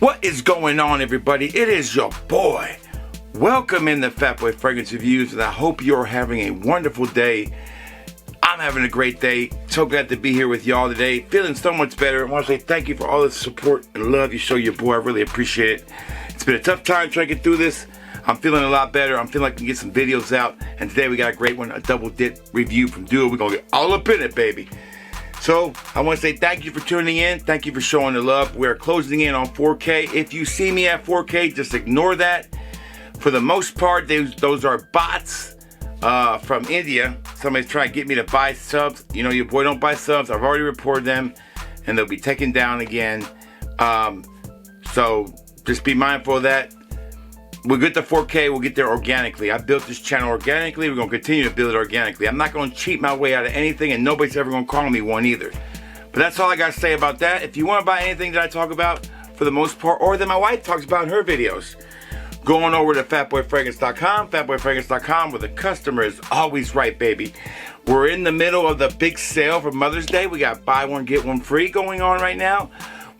What is going on, everybody? It is your boy. Welcome in the Fat Boy Fragrance Reviews, and I hope you're having a wonderful day. I'm having a great day. So glad to be here with y'all today. Feeling so much better. I want to say thank you for all the support and love you show your boy. I really appreciate it. It's been a tough time trying to get through this. I'm feeling a lot better. I'm feeling like we can get some videos out. And today we got a great one, a double dip review from Duo. We're going to get all up in it, baby. So I want to say thank you for tuning in. Thank you for showing the love. We're closing in on 4K. If you see me at 4K, just ignore that. For the most part, those are bots from India. Somebody's trying to get me to buy subs. You know, your boy don't buy subs. I've already reported them, and they'll be taken down again. So just be mindful of that. We'll get to 4K. We'll get there organically. I built this channel organically. We're going to continue to build it organically. I'm not going to cheat my way out of anything, and nobody's ever going to call me one either. But that's all I got to say about that. If you want to buy anything that I talk about, for the most part, or that my wife talks about in her videos, go on over to fatboyfragrance.com, fatboyfragrance.com, where the customer is always right, baby. We're in the middle of the big sale for Mother's Day. We got buy one, get one free going on right now.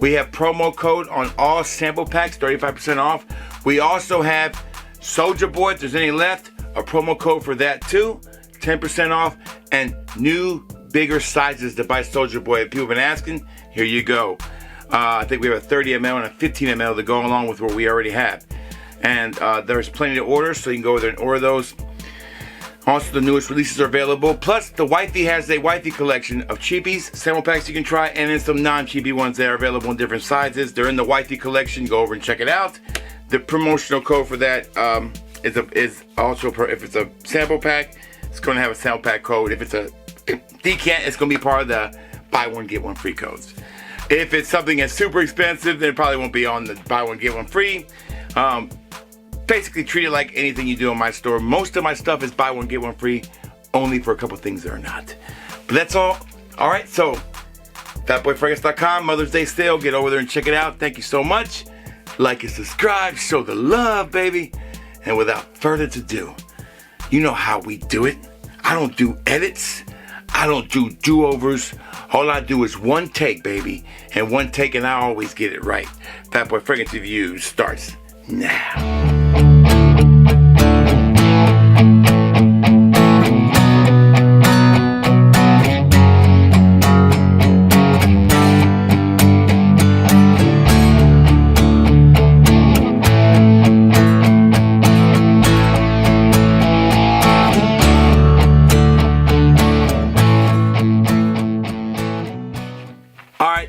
We have promo code on all sample packs, 35% off. We also have Soldier Boy, if there's any left, a promo code for that too, 10% off, and new, bigger sizes to buy Soldier Boy. If people have been asking, here you go. I think we have a 30 ml and a 15 ml to go along with what we already have. And there's plenty to order, so you can go over there and order those. Also, the newest releases are available. Plus, the Wifey has a Wifey collection of cheapies, sample packs you can try, and then some non-cheapy ones that are available in different sizes. They're in the Wifey collection. Go over and check it out. The promotional code for that is also, if it's a sample pack, it's going to have a sample pack code. If it's a decant, it's going to be part of the buy one, get one free codes. If it's something that's super expensive, then it probably won't be on the buy one, get one free. Basically treat it like anything you do in my store. Most of my stuff is buy one, get one free, only for a couple things that are not. But that's all. All right, so fatboyfragrance.com, Mother's Day sale. Get over there and check it out. Thank you so much. Like and subscribe. Show the love, baby. And without further ado, you know how we do it. I don't do edits. I don't do do-overs. All I do is one take, baby. And one take, and I always get it right. Fat Boy Fragrance Review starts now.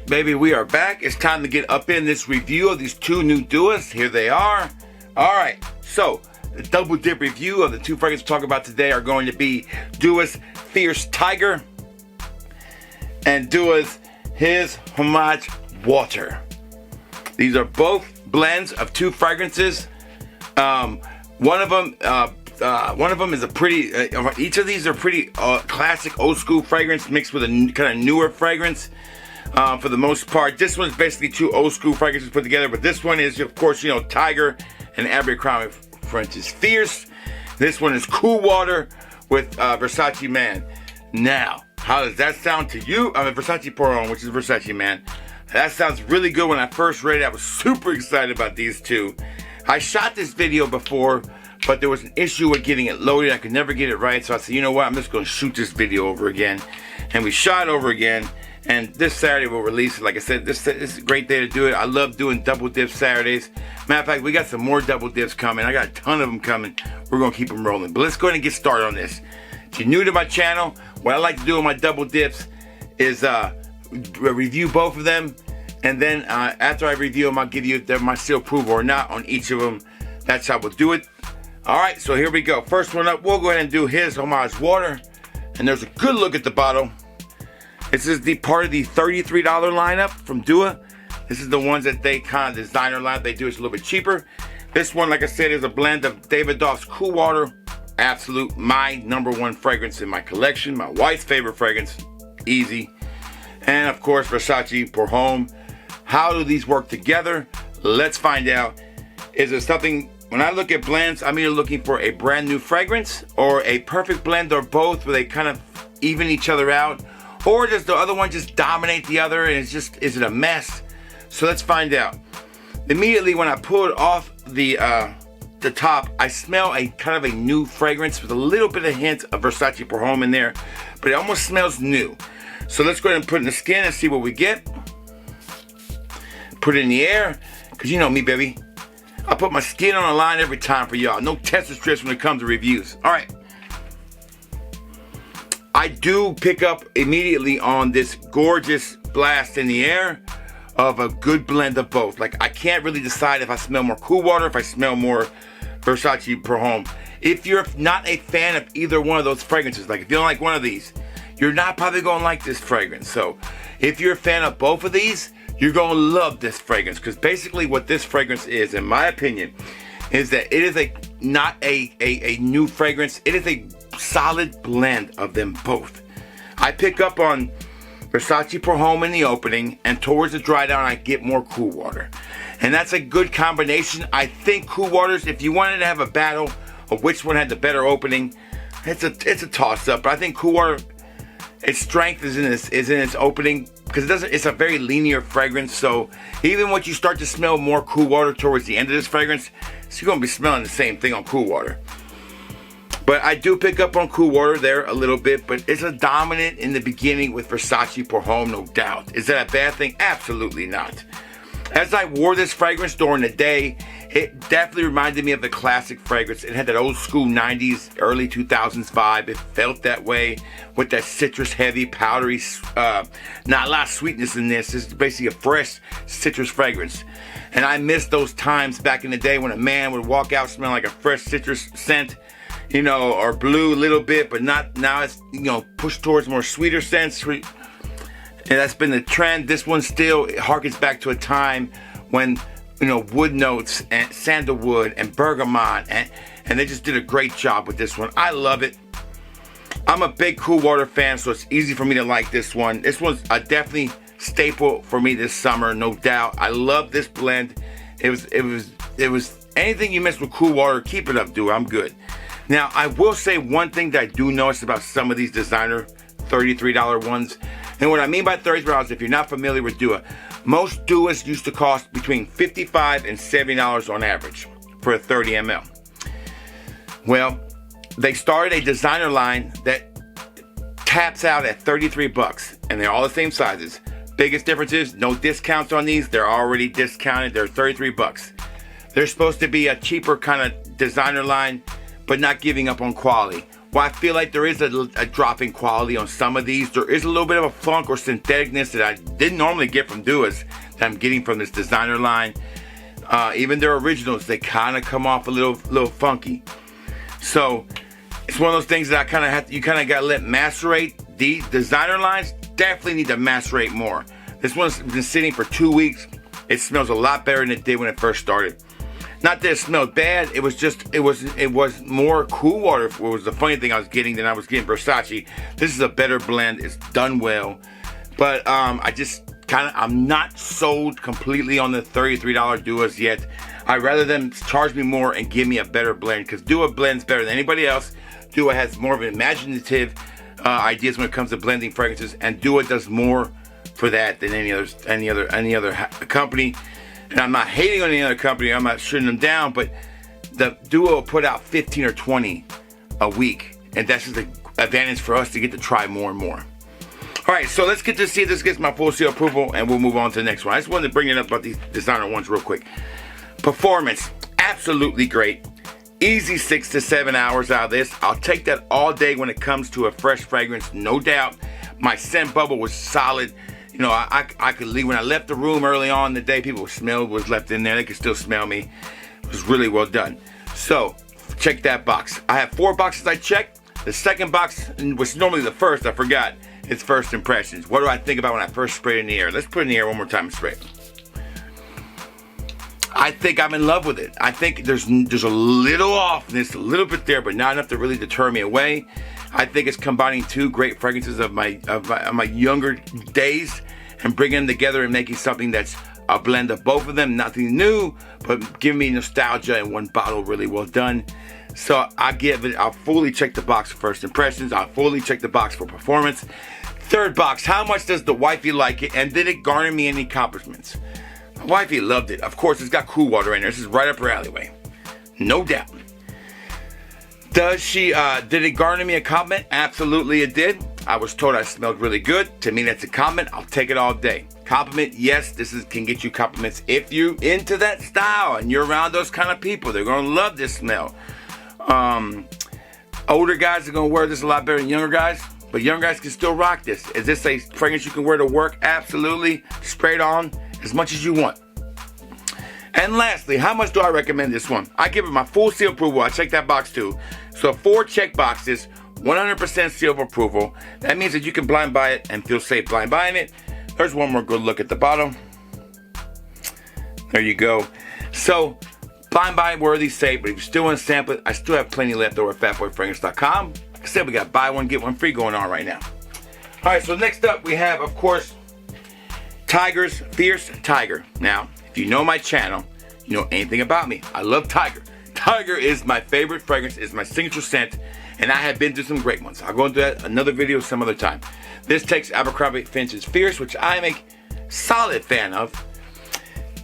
Baby, we are back. It's time to get up in this review of these two new duos. Here they are. All right, so the double dip review of the two fragrances we'll talk about today are going to be Duo's Fierce Tiger and Duo's His Homage Water. These are both blends of two fragrances. One of them is a pretty. Each of these are pretty classic, old school fragrance mixed with a kind of newer fragrance. For the most part, this one's basically two old school fragrances put together, but this one is, of course, you know, Tiger and Abercrombie French is Fierce. This one is Cool Water with Versace Man. Now, how does that sound to you? I mean, Versace Pour Homme, which is Versace Man. That sounds really good. When I first read it, I was super excited about these two. I shot this video before, but there was an issue with getting it loaded. I could never get it right, so I said, you know what, I'm just going to shoot this video over again. And we shot over again. And this Saturday we'll release it. Like I said, this is a great day to do it. I love doing double dip Saturdays. Matter of fact, we got some more double dips coming. I got a ton of them coming. We're going to keep them rolling. But let's go ahead and get started on this. If you're new to my channel, what I like to do with my double dips is review both of them. And then after I review them, I'll give you my seal approval or not on each of them. That's how we'll do it. All right, so here we go. First one up, we'll go ahead and do His Homage Water. And there's a good look at the bottle. This is the part of the $33 lineup from Duo. This is the ones that they kind of designer line. They do it's a little bit cheaper. This one, like I said, is a blend of David Doff's Cool Water. Absolute, my #1 fragrance in my collection. My wife's favorite fragrance. Easy. And of course, Versace Pour Homme. How do these work together? Let's find out. Is it something, when I look at blends, I'm either looking for a brand new fragrance or a perfect blend or both where they kind of even each other out. Or does the other one just dominate the other and is it a mess? So let's find out. Immediately when I pull it off the top, I smell a kind of a new fragrance with a little bit of hint of Versace Pour Homme in there, but it almost smells new. So let's go ahead and put it in the skin and see what we get. Put it in the air, because you know me, baby. I put my skin on the line every time for y'all. No test strips when it comes to reviews. All right. I do pick up immediately on this gorgeous blast in the air of a good blend of both. Like, I can't really decide if I smell more Cool Water, if I smell more Versace Pour Homme. If you're not a fan of either one of those fragrances, like if you don't like one of these, you're not probably gonna like this fragrance. So if you're a fan of both of these, you're gonna love this fragrance, because basically what this fragrance is, in my opinion, is that it is not a new fragrance. It is a solid blend of them both. I pick up on Versace Pour Homme in the opening, and towards the dry down I get more Cool Water, and that's a good combination. I think Cool Waters, if you wanted to have a battle of which one had the better opening, it's a toss up. But I think Cool Water, its strength is in its opening, because it's a very linear fragrance. So even when you start to smell more Cool Water towards the end of this fragrance, so you're gonna be smelling the same thing on Cool Water. But I do pick up on Cool Water there a little bit, but it's a dominant in the beginning with Versace Pour Homme, no doubt. Is that a bad thing? Absolutely not. As I wore this fragrance during the day, it definitely reminded me of the classic fragrance. It had that old school 90s, early 2000s vibe. It felt that way with that citrus heavy, powdery, not a lot of sweetness in this. It's basically a fresh citrus fragrance. And I miss those times back in the day when a man would walk out smelling like a fresh citrus scent, you know, or blue a little bit, but not now. It's, you know, pushed towards more sweeter scents. And that's been the trend. This one still harkens back to a time when, you know, wood notes and sandalwood and bergamot, and they just did a great job with this one. I love it. I'm a big Cool Water fan, so it's easy for me to like this one. This one's a definitely staple for me this summer, no doubt. I love this blend. It was anything you miss with Cool Water, keep it up, dude. I'm good. Now, I will say one thing that I do notice about some of these designer $33 ones, and what I mean by $33, if you're not familiar with Dua, most Duas used to cost between $55 and $70 on average for a 30 ml. Well, they started a designer line that taps out at 33 bucks, and they're all the same sizes. Biggest difference is no discounts on these. They're already discounted. They're 33 bucks. They're supposed to be a cheaper kind of designer line, but not giving up on quality. Well, I feel like there is a drop in quality on some of these. There is a little bit of a funk or syntheticness that I didn't normally get from Duas that I'm getting from this designer line. Even their originals, they kind of come off a little funky. So it's one of those things that you kind of got to let macerate. These designer lines definitely need to macerate more. This one's been sitting for 2 weeks. It smells a lot better than it did when it first started. Not that it smelled bad, it was more Cool Water. It was the funny thing I was getting than I was getting Versace. This is a better blend, it's done well. But I'm not sold completely on the $33 Duas yet. I'd rather them charge me more and give me a better blend, because Dua blends better than anybody else. Dua has more of an imaginative ideas when it comes to blending fragrances, and Dua does more for that than any other company. And I'm not hating on any other company, I'm not shutting them down, but the Dua will put out 15 or 20 a week, and that's just an advantage for us to get to try more and more. Alright, so let's get to see if this gets my full seal approval, and we'll move on to the next one. I just wanted to bring it up about these designer ones real quick. Performance, absolutely great. Easy 6 to 7 hours out of this. I'll take that all day when it comes to a fresh fragrance, no doubt. My scent bubble was solid. You know, I could leave. When I left the room early on in the day, people smelled what was left in there. They could still smell me. It was really well done. So, check that box. I have 4 boxes I checked. The second box, which is normally the first, I forgot, it's first impressions. What do I think about when I first spray it in the air? Let's put it in the air one more time and spray it. I think I'm in love with it. I think there's a little offness, a little bit there, but not enough to really deter me away. I think it's combining 2 great fragrances of my younger days and bringing them together and making something that's a blend of both of them. Nothing new, but giving me nostalgia in one bottle. Really well done. So I'll fully check the box for first impressions. I'll fully check the box for performance. Third box, how much does the wifey like it, and did it garner me any accomplishments? My wifey loved it. Of course, it's got cool water in there. This is right up her alleyway. No doubt. Did it garner me a compliment? Absolutely it did. I was told I smelled really good. To me, that's a compliment. I'll take it all day. Compliment, yes, can get you compliments. If you're into that style and you're around those kind of people, they're going to love this smell. Older guys are going to wear this a lot better than younger guys, but younger guys can still rock this. Is this a fragrance you can wear to work? Absolutely. Spray it on as much as you want. And lastly, how much do I recommend this one? I give it my full seal approval. I check that box too. So 4 check boxes, 100% seal of approval. That means that you can blind buy it and feel safe blind buying it. There's one more good look at the bottom. There you go. So blind buy worthy, safe, but if you still want to sample it, I still have plenty left over at fatboyfragrance.com. Like I said, we got buy one, get one free going on right now. All right, so next up we have, of course, Tiger's Fierce Tiger. Now, if you know my channel, you know anything about me. I love Tiger. Tiger is my favorite fragrance, is my signature scent, and I have been through some great ones. I'll go into that another video some other time. This takes Abercrombie & Fitch's Fierce, which I'm a solid fan of,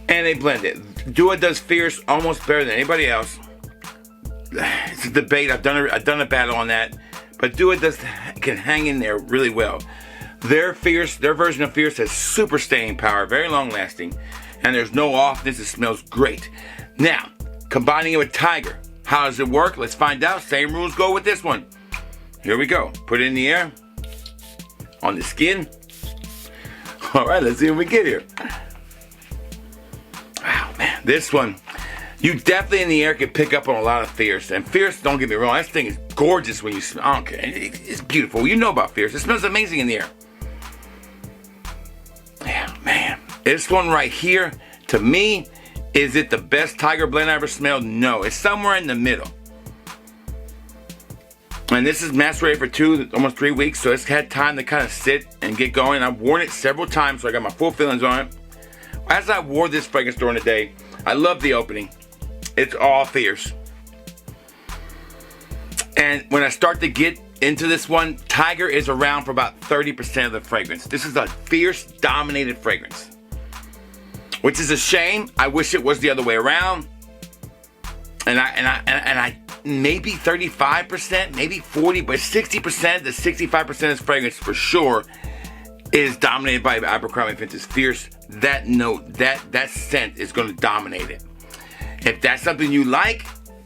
and they blend it. Dua does Fierce almost better than anybody else. It's a debate. I've done a battle on that, but Dua can hang in there really well. Their version of Fierce has super staying power, very long lasting, and there's no offness. It smells great. Now, combining it with Tiger, how does it work? Let's find out. Same rules go with this one. Here we go. Put it in the air, on the skin. All right, let's see what we get here. Wow, man, this one, you definitely in the air can pick up on a lot of Fierce. And Fierce, don't get me wrong, this thing is gorgeous when you smell. I don't care. It's beautiful. You know about Fierce. It smells amazing in the air. Yeah, man. This one right here, to me, is it the best Tiger blend I ever smelled? No, it's somewhere in the middle. And this is macerated for almost 3 weeks, so it's had time to kind of sit and get going. I've worn it several times, so I got my full feelings on it. As I wore this fragrance during the day, I love the opening. It's all Fierce. And when I start to get into this one, Tiger is around for about 30% of the fragrance. This is a Fierce dominated fragrance, which is a shame. I wish it was the other way around. And I maybe 35%, maybe 40, but 60% to 65% of this fragrance for sure is dominated by Abercrombie & Fitch's Fierce. That note, that scent is going to dominate it. If that's something you like,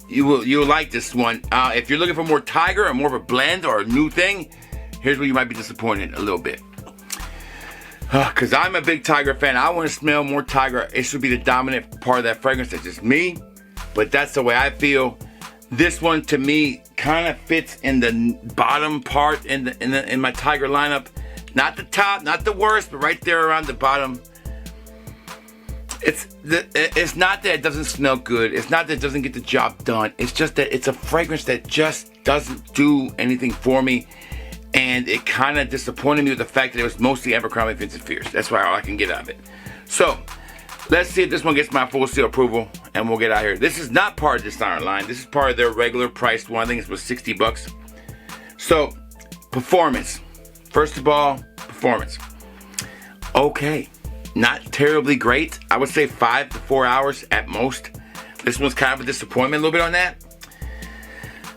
you'll like this one. If you're looking for more Tiger or more of a blend or a new thing, here's where you might be disappointed a little bit. Because I'm a big Tiger fan. I want to smell more Tiger. It should be the dominant part of that fragrance. That's just me, but that's the way I feel. This one to me kind of fits in the bottom part in my Tiger lineup. Not the top, not the worst, but right there around the bottom. It's not that it doesn't smell good. It's not that it doesn't get the job done. It's just that it's a fragrance that just doesn't do anything for me. And it kind of disappointed me with the fact that it was mostly Abercrombie & Fitch Fierce. That's why all I can get out of it. So, let's see if this one gets my full seal approval, and we'll get out of here. This is not part of this Designer line. This is part of their regular priced one. I think it was $60. So, performance. First of all, performance. Okay. Not terribly great. I would say 5 to 4 hours at most. This one's kind of a disappointment a little bit on that.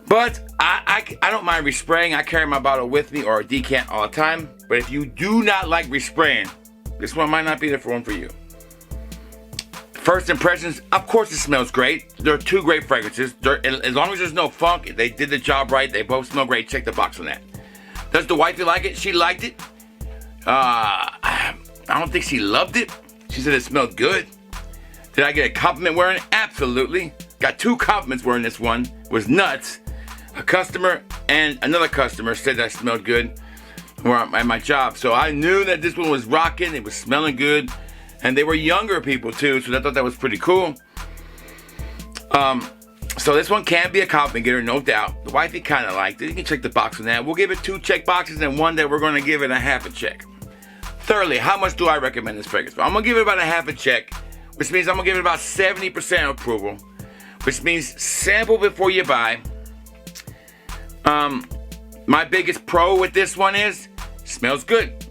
But I don't mind respraying. I carry my bottle with me or a decant all the time. But if you do not like respraying, this one might not be the one for you. First impressions, of course it smells great. There are 2 great fragrances. As long as there's no funk, they did the job right. They both smell great. Check the box on that. Does the wifey like it? She liked it. I don't think she loved it. She said it smelled good. Did I get a compliment wearing it? Absolutely. Got 2 compliments wearing this one. It was nuts. A customer and another customer said that I smelled good at my job. So I knew that this one was rocking. It was smelling good. And they were younger people too, so I thought that was pretty cool. So this one can be a compliment getter, no doubt. The wifey kind of liked it. You can check the box on that. We'll give it 2 check boxes and one that we're going to give it a half a check. Thirdly, how much do I recommend this fragrance? I'm going to give it about a half a check, which means I'm going to give it about 70% approval, which means sample before you buy. My biggest pro with this one is, smells good.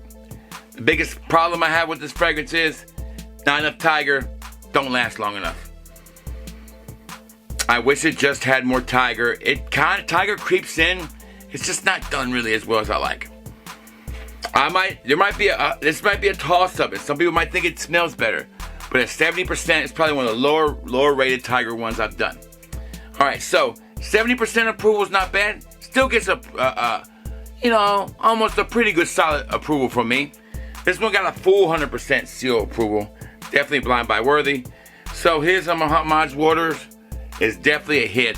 The biggest problem I have with this fragrance is, Not enough Tiger, don't last long enough. I wish it just had more Tiger. Tiger creeps in. It's just not done really as well as I like. This might be a toss-up, and some people might think it smells better. But at 70%, it's probably one of the lower rated Tiger ones I've done. All right, so 70% approval is not bad. Still gets almost a pretty good solid approval from me. This one got a full 100% seal approval. Definitely blind buy worthy. So here's some Homage waters. It's definitely a hit.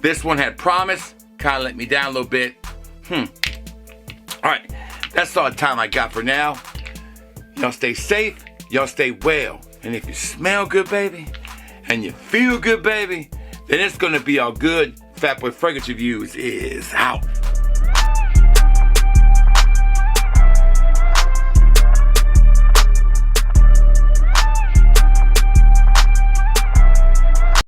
This one had promise. Kind of let me down a little bit. All right, that's all the time I got for now. Y'all stay safe. Y'all stay well. And if you smell good, baby, and you feel good, baby, then it's going to be all good. Fatboy Fragrance Reviews is out.